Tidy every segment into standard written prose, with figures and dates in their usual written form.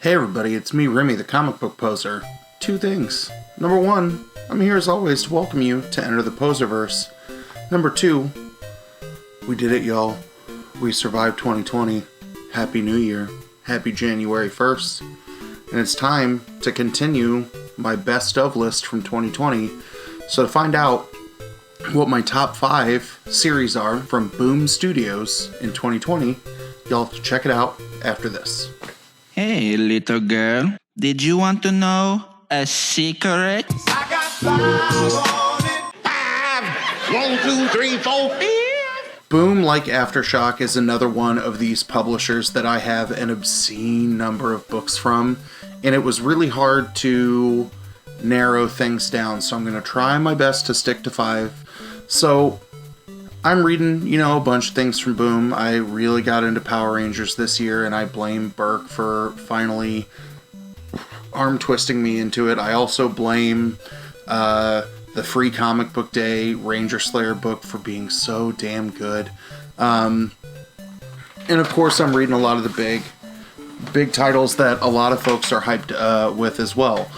Hey everybody, it's me, Remy, the comic book poser. Two things. Number one, I'm here as always to welcome you to enter the Poserverse. Number two, we did it, y'all. We survived 2020. Happy New Year. Happy January 1st. And it's time to continue my best of list from 2020. So to find out what my top 5 series are from Boom Studios in 2020, y'all have to check it out after this. Hey, little girl, did you want to know a secret? I got 5 on it. 5, 1, 2, 3, 4, 5. Boom, like Aftershock, is another one of these publishers that I have an obscene number of books from, and it was really hard to narrow things down, so I'm going to try my best to stick to 5. So, I'm reading, a bunch of things from Boom. I really got into Power Rangers this year, and I blame Burke for finally arm-twisting me into it. I also blame the Free Comic Book Day Ranger Slayer book for being so damn good. And of course, I'm reading a lot of the big titles that a lot of folks are hyped with as well.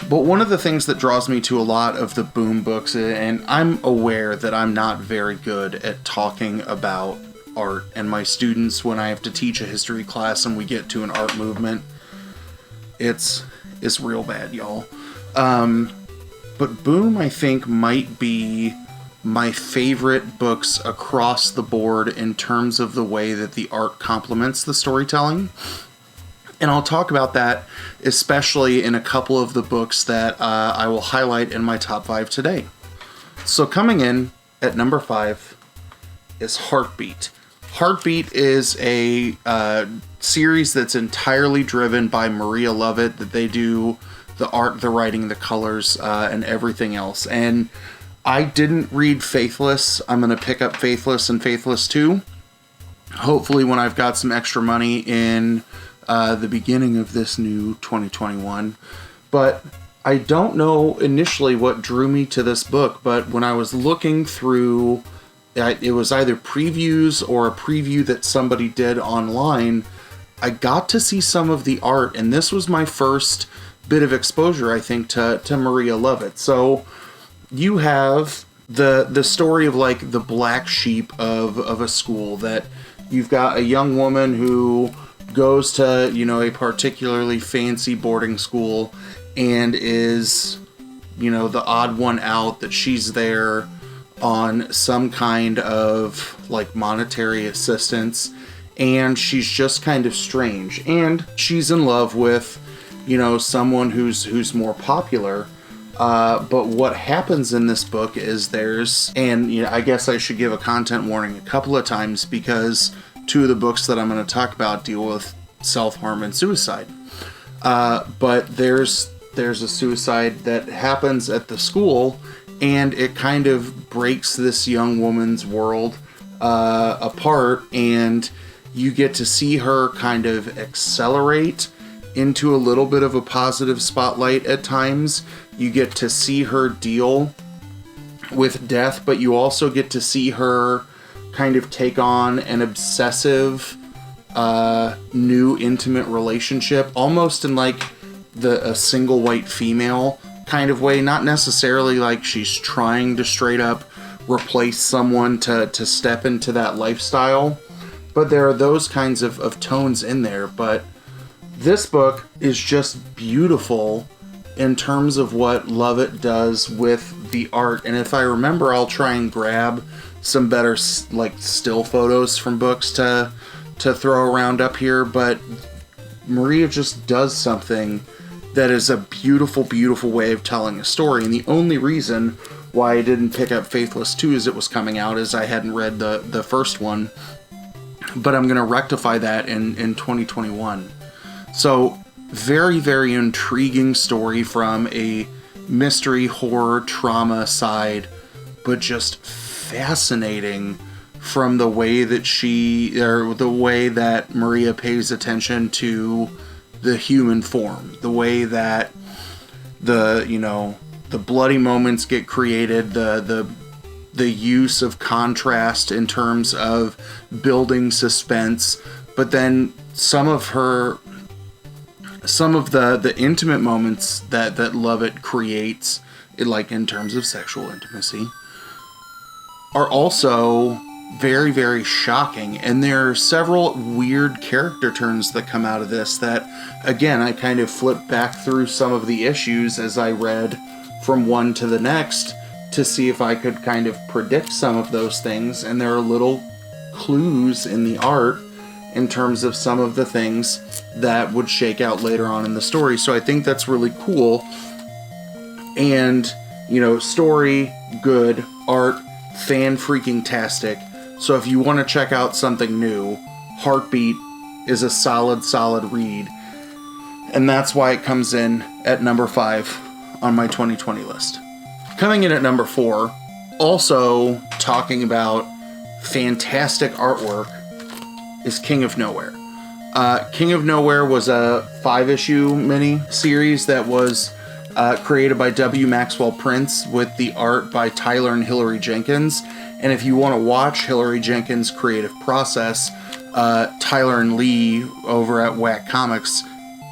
But one of the things that draws me to a lot of the Boom books, and I'm aware that I'm not very good at talking about art, and my students, when I have to teach a history class and we get to an art movement, it's real bad, y'all. But Boom, I think, might be my favorite books across the board in terms of the way that the art complements the storytelling. And I'll talk about that, especially in a couple of the books that I will highlight in my top 5 today. So coming in at number 5 is Heartbeat. Heartbeat is a series that's entirely driven by Maria Lovett, that they do the art, the writing, the colors, and everything else. And I didn't read Faithless. I'm going to pick up Faithless and Faithless 2. Hopefully when I've got some extra money in the beginning of this new 2021. But I don't know initially what drew me to this book, but when I was looking through, it was either previews or a preview that somebody did online, I got to see some of the art, and this was my first bit of exposure, I think, to Maria Lovett. So you have the story of like the black sheep of a school, that you've got a young woman who goes to, a particularly fancy boarding school and is, the odd one out, that she's there on some kind of like monetary assistance, and she's just kind of strange, and she's in love with, someone who's more popular. But what happens in this book is I guess I should give a content warning a couple of times, because 2 of the books that I'm going to talk about deal with self-harm and suicide. But there's a suicide that happens at the school, and it kind of breaks this young woman's world apart, and you get to see her kind of accelerate into a little bit of a positive spotlight at times. You get to see her deal with death, but you also get to see her kind of take on an obsessive new intimate relationship, almost in like a single white female kind of way. Not necessarily like she's trying to straight up replace someone to step into that lifestyle, but there are those kinds of tones in there. But this book is just beautiful in terms of what Lovett does with the art. And if I remember, I'll try and grab some better like still photos from books to throw around up here. But Maria just does something that is a beautiful, beautiful way of telling a story. And the only reason why I didn't pick up Faithless 2 as it was coming out is I hadn't read the first one. But I'm going to rectify that in 2021. So, very, very intriguing story from a mystery, horror, trauma side, but just fascinating from the way that the way that Maria pays attention to the human form, the way that the bloody moments get created, the use of contrast in terms of building suspense, but then some of her some of the intimate moments that Lovett creates, like in terms of sexual intimacy, are also very, very shocking. And there are several weird character turns that come out of this that, again, I kind of flipped back through some of the issues as I read from one to the next to see if I could kind of predict some of those things. And there are little clues in the art in terms of some of the things that would shake out later on in the story. So I think that's really cool. And, you know, story, good, art, fan-freaking-tastic. So if you want to check out something new, Heartbeat is a solid read. And that's why it comes in at number 5 on my 2020 list. Coming in at number 4, also talking about fantastic artwork, is King of Nowhere. King of Nowhere was a 5-issue mini-series that was created by W. Maxwell Prince with the art by Tyler and Hilary Jenkins. And if you want to watch Hilary Jenkins' creative process, Tyler and Lee over at Whack Comics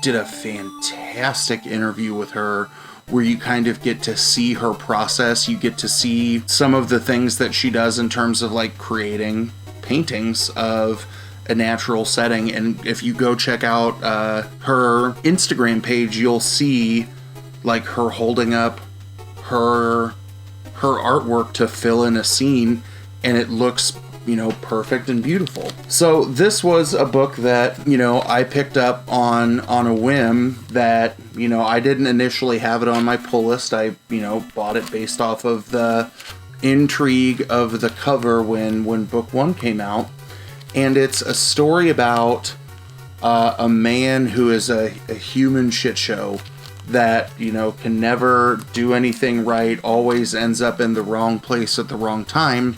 did a fantastic interview with her where you kind of get to see her process. You get to see some of the things that she does in terms of like creating paintings of a natural setting. And if you go check out her Instagram page, you'll see like her holding up her artwork to fill in a scene, and it looks, you know, perfect and beautiful. So this was a book that, you know, I picked up on a whim that, you know, I didn't initially have it on my pull list. I, you know, bought it based off of the intrigue of the cover when book 1 came out. And it's a story about a man who is a human shit show that, you know, can never do anything right, always ends up in the wrong place at the wrong time,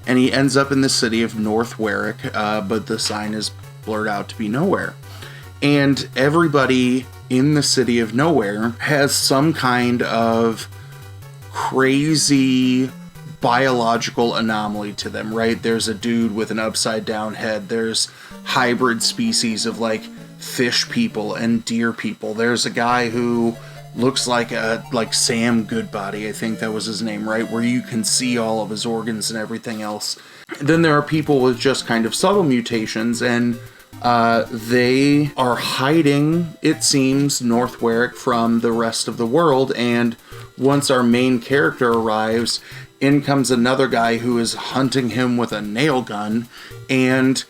and he ends up in the city of North Warwick, but the sign is blurred out to be Nowhere. And everybody in the city of Nowhere has some kind of crazy biological anomaly to them, right? There's a dude with an upside down head. There's hybrid species of like fish people and deer people. There's a guy who looks like Sam Goodbody, I think that was his name, right? Where you can see all of his organs and everything else. Then there are people with just kind of subtle mutations, and they are hiding, it seems, North Warwick from the rest of the world. And once our main character arrives, in comes another guy who is hunting him with a nail gun and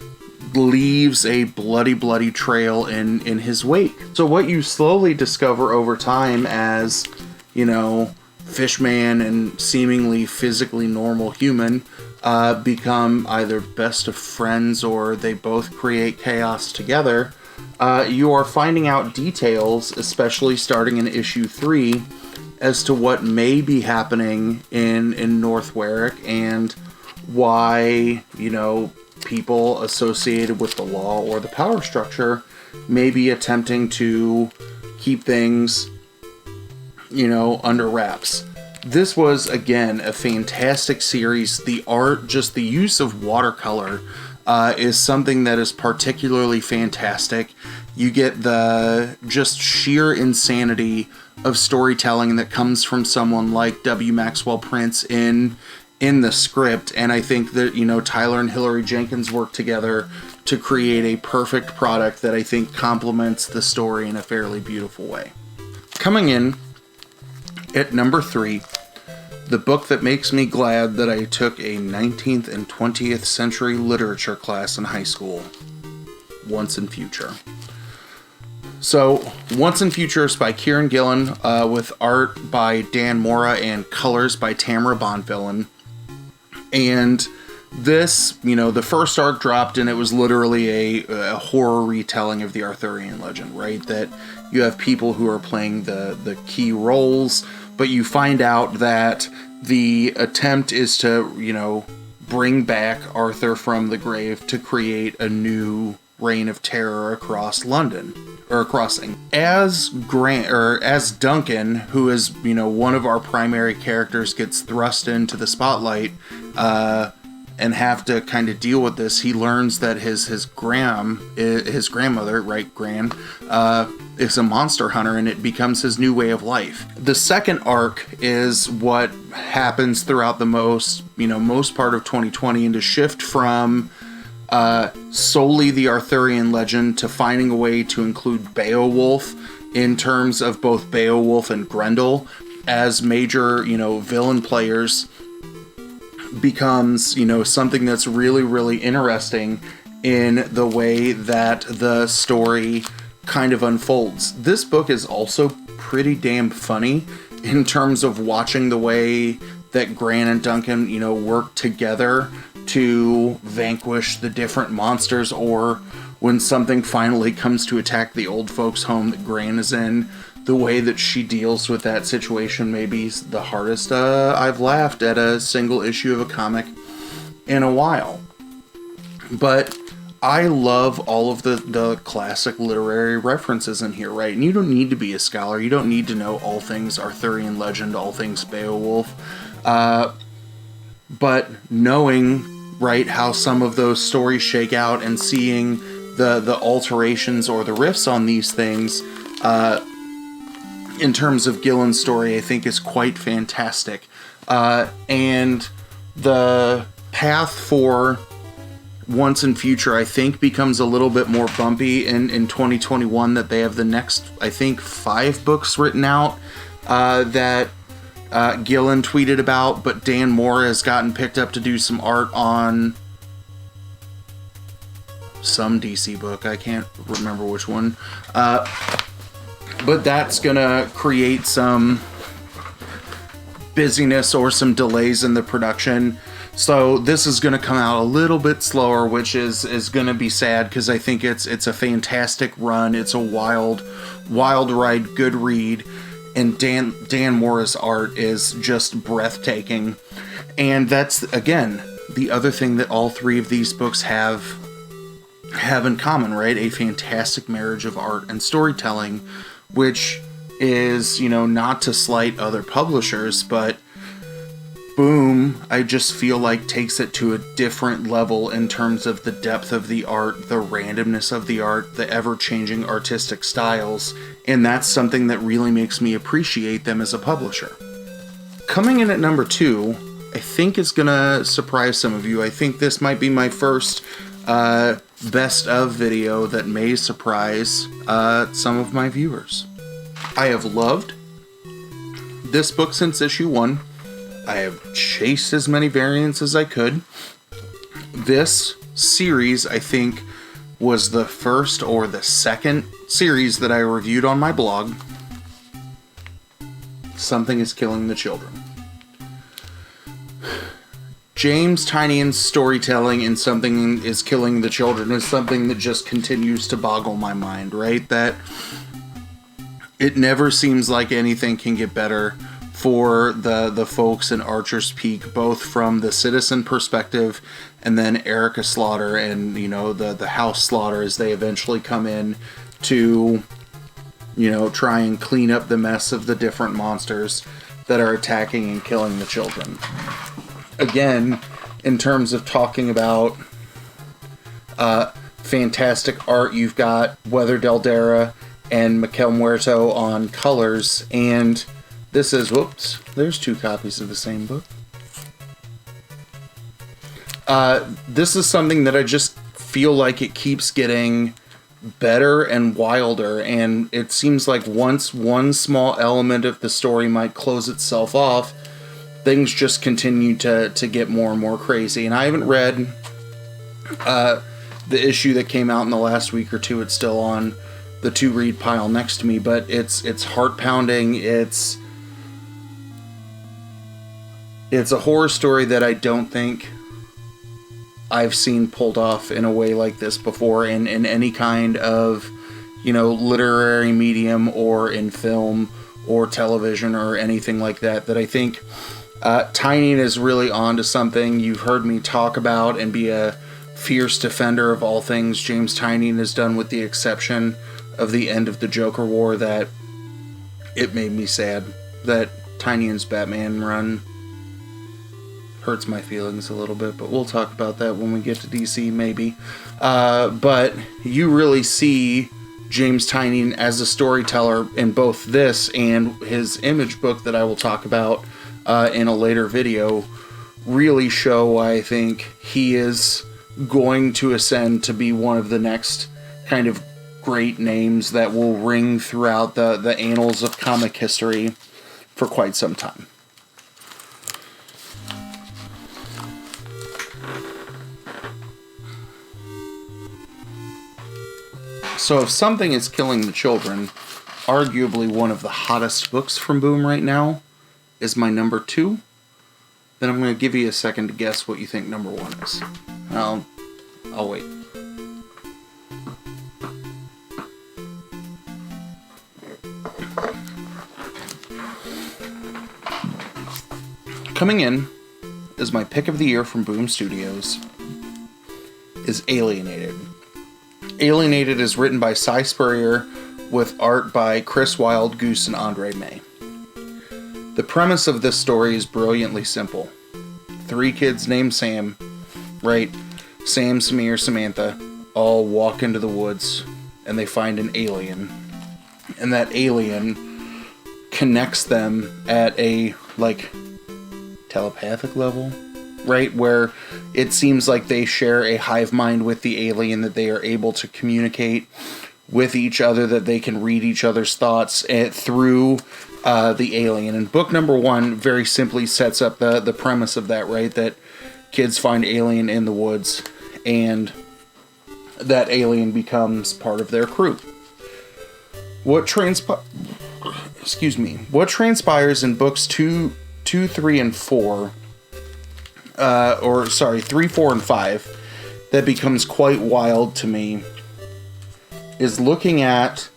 leaves a bloody trail in his wake. So what you slowly discover over time as, you know, Fishman and seemingly physically normal human become either best of friends or they both create chaos together. You are finding out details, especially starting in issue 3, as to what may be happening in North Warwick and why, you know, people associated with the law or the power structure may be attempting to keep things, you know, under wraps. This was, again, a fantastic series. The art, just the use of watercolor, is something that is particularly fantastic. You get the just sheer insanity of storytelling that comes from someone like W. Maxwell Prince in the script, and I think that, you know, Tyler and Hilary Jenkins work together to create a perfect product that I think complements the story in a fairly beautiful way. Coming in at number 3, the book that makes me glad that I took a 19th and 20th century literature class in high school, Once and Future. So, Once and Future is by Kieran Gillen, with art by Dan Mora and colors by Tamara Bonvillain. And this, you know, the first arc dropped and it was literally a horror retelling of the Arthurian legend, right? That you have people who are playing the key roles, but you find out that the attempt is to, you know, bring back Arthur from the grave to create a new reign of terror across London, or across England. As Duncan, who is, you know, one of our primary characters, gets thrust into the spotlight and have to kind of deal with this, he learns that his grandmother, right, Gran, is a monster hunter, and it becomes his new way of life. The second arc is what happens throughout the most part of 2020, and to shift from solely the Arthurian legend to finding a way to include Beowulf in terms of both Beowulf and Grendel as major, villain players becomes, something that's really, really interesting in the way that the story kind of unfolds. This book is also pretty damn funny in terms of watching the way that Gran and Duncan, work together to vanquish the different monsters, or when something finally comes to attack the old folks' home that Gran is in, the way that she deals with that situation may be the hardest I've laughed at a single issue of a comic in a while. But I love all of the classic literary references in here, right? And you don't need to be a scholar. You don't need to know all things Arthurian legend, all things Beowulf. But knowing, right, how some of those stories shake out and seeing the alterations or the riffs on these things in terms of Gillen's story, I think is quite fantastic. And the path for Once and Future, I think, becomes a little bit more bumpy in 2021, that they have the next, I think, 5 books written out that Gillen tweeted about, but Dan Moore has gotten picked up to do some art on some DC book. I can't remember which one. But that's gonna create some busyness or some delays in the production. So this is going to come out a little bit slower, which is going to be sad, because I think it's a fantastic run. It's a wild ride, good read, and Dan Moore's art is just breathtaking. And that's, again, the other thing that all 3 of these books have in common, right? A fantastic marriage of art and storytelling, which is, not to slight other publishers, but Boom, I just feel like takes it to a different level in terms of the depth of the art, the randomness of the art, the ever-changing artistic styles, and that's something that really makes me appreciate them as a publisher. Coming in at number 2, I think is gonna surprise some of you. I think this might be my first best of video that may surprise some of my viewers. I have loved this book since issue 1. I have chased as many variants as I could. This series, I think, was the first or the second series that I reviewed on my blog. Something is Killing the Children. James Tynion's storytelling in Something is Killing the Children is something that just continues to boggle my mind, right? That it never seems like anything can get better for the folks in Archer's Peak, both from the citizen perspective and then Erica Slaughter and, the House Slaughter as they eventually come in to, try and clean up the mess of the different monsters that are attacking and killing the children. Again, in terms of talking about fantastic art, you've got Weather Daldera and Miquel Muerto on colors, and this is, whoops, there's 2 copies of the same book. This is something that I just feel like it keeps getting better and wilder, and it seems like once one small element of the story might close itself off, things just continue to get more and more crazy. And I haven't read the issue that came out in the last week or 2. It's still on the to-read pile next to me, but it's heart-pounding. It's a horror story that I don't think I've seen pulled off in a way like this before in any kind of, literary medium or in film or television or anything like that, that I think Tynion is really onto something. You've heard me talk about and be a fierce defender of all things James Tynion has done, with the exception of the end of the Joker War, that it made me sad that Tynion's Batman run hurts my feelings a little bit, but we'll talk about that when we get to DC, maybe. But you really see James Tynion as a storyteller in both this and his image book that I will talk about in a later video really show why I think he is going to ascend to be one of the next kind of great names that will ring throughout the annals of comic history for quite some time. So if Something is Killing the Children, arguably one of the hottest books from Boom right now, is my number 2, then I'm going to give you a second to guess what you think number 1 is. I'll wait. Coming in as my pick of the year from Boom Studios is Alienated. Alienated is written by Cy Spurrier with art by Chris Wilde, Goose, and Andre May. The premise of this story is brilliantly simple. 3 kids named Sam, right? Sam, Samir, Samantha, all walk into the woods and they find an alien. And that alien connects them at a, telepathic level, right? Where it seems like they share a hive mind with the alien, that they are able to communicate with each other, that they can read each other's thoughts through the alien. And book number 1 very simply sets up the premise of that, right? That kids find alien in the woods and that alien becomes part of their crew. What transpires in books 2, 3, and 4, 3, 4, and 5, that becomes quite wild to me, is looking at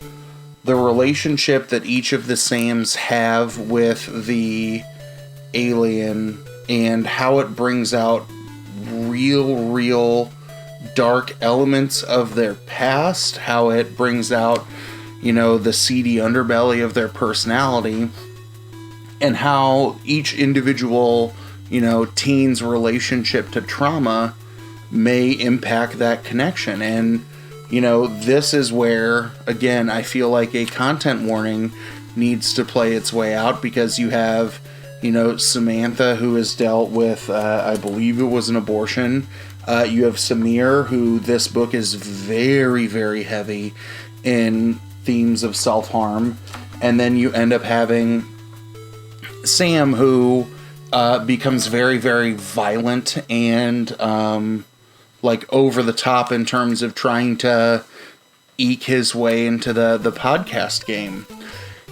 the relationship that each of the Sams have with the alien and how it brings out real dark elements of their past, how it brings out, the seedy underbelly of their personality, and how each individual, teen's relationship to trauma may impact that connection. And, this is where, again, I feel like a content warning needs to play its way out, because you have, Samantha, who has dealt with, I believe it was an abortion. You have Samir, who this book is very, very heavy in themes of self-harm. And then you end up having Sam, who becomes very, very violent and over the top in terms of trying to eke his way into the podcast game.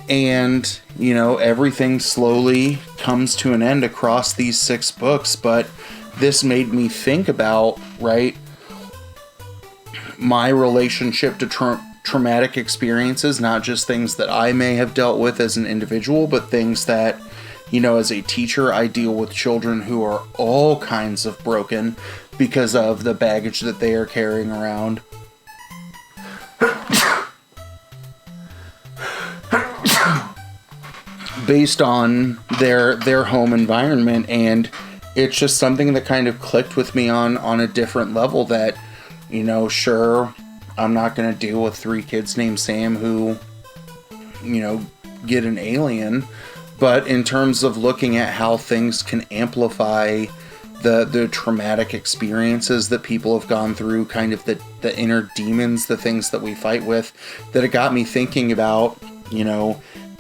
And, everything slowly comes to an end across these 6 books, but this made me think about, right, my relationship to traumatic experiences, not just things that I may have dealt with as an individual, but things that, as a teacher, I deal with children who are all kinds of broken because of the baggage that they are carrying around. Based on their home environment. And it's just something that kind of clicked with me on a different level, that, sure, I'm not going to deal with 3 kids named Sam who, get an alien. But in terms of looking at how things can amplify the traumatic experiences that people have gone through, kind of the inner demons, the things that we fight with, that it got me thinking about,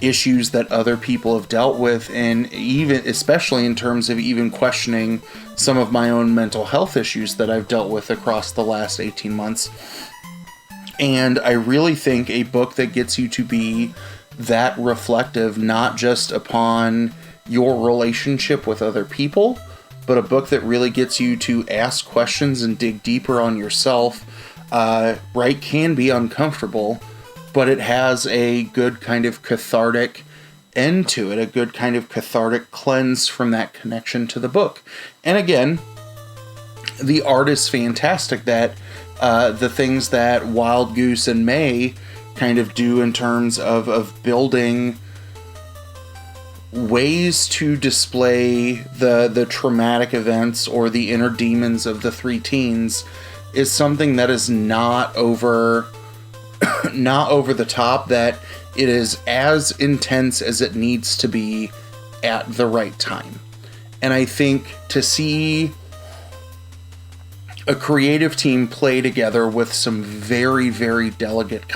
issues that other people have dealt with, and even, especially in terms of even questioning some of my own mental health issues that I've dealt with across the last 18 months. And I really think a book that gets you to be that reflective, not just upon your relationship with other people, but a book that really gets you to ask questions and dig deeper on yourself, right, can be uncomfortable, but it has a good kind of cathartic end to it, a good kind of cathartic cleanse from that connection to the book. And again, the art is fantastic. That the things that Wild Goose and May kind of do in terms of building ways to display the traumatic events or the inner demons of the 3 teens is something that is not over not over the top, that it is as intense as it needs to be at the right time. And I think to see a creative team play together with some very, very delicate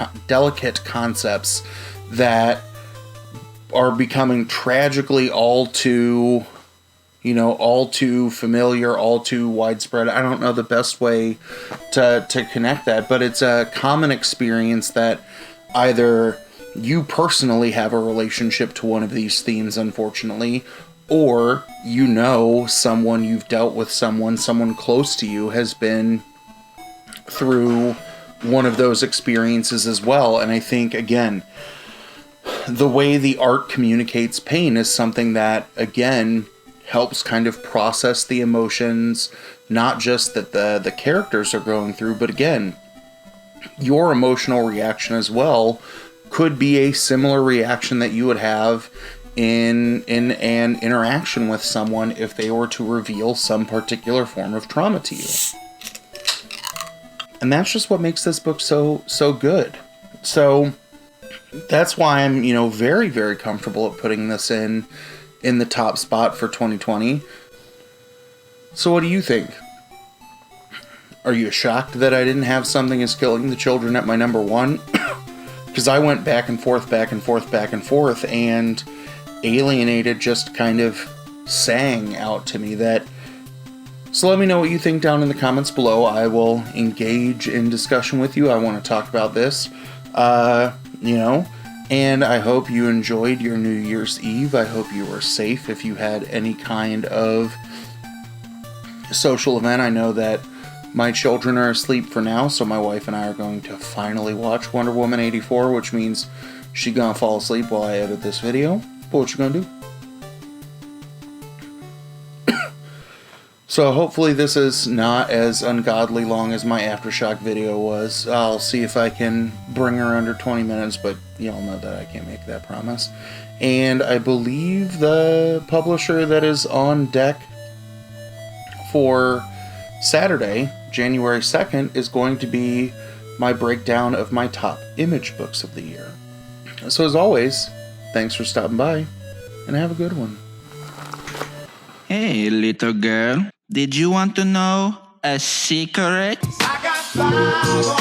concepts that are becoming tragically all too familiar, all too widespread. I don't know the best way to connect that, but it's a common experience that either you personally have a relationship to one of these themes, unfortunately, or someone, you've dealt with someone close to you has been through one of those experiences as well. And I think, again, the way the art communicates pain is something that, again, helps kind of process the emotions, not just that the characters are going through, but again, your emotional reaction as well could be a similar reaction that you would have in an interaction with someone if they were to reveal some particular form of trauma to you. And that's just what makes this book so good. So that's why I'm, very, very comfortable at putting this in the top spot for 2020. So what do you think? Are you shocked that I didn't have Something Is Killing the Children at my number one? Because I went back and forth, and Alienated just kind of sang out to me that. So let me know what you think down in the comments below. I will engage in discussion with you. I want to talk about this, and I hope you enjoyed your New Year's Eve. I hope you were safe if you had any kind of social event. I know that my children are asleep for now, so my wife and I are going to finally watch Wonder Woman 84, which means she's gonna fall asleep while I edit this video. But what you gonna do? So hopefully this is not as ungodly long as my Aftershock video was. I'll see if I can bring her under 20 minutes, but y'all know that I can't make that promise. And I believe the publisher that is on deck for Saturday, January 2nd, is going to be my breakdown of my top Image books of the year. So as always, thanks for stopping by, and have a good one. Hey, little girl. Did you want to know a secret? I got 5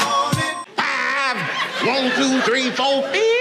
on it. 5, 1, 2, 3, 4, 5.